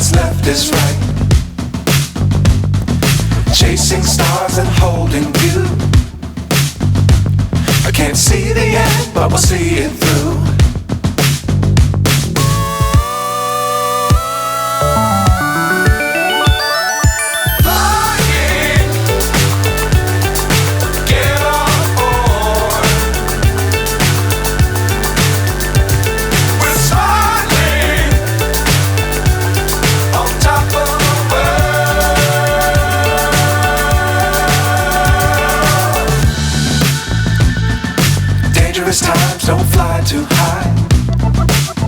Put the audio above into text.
what's left is right. Chasing stars and holding you. I can't see the end, but we'll see it through. Times don't fly too high.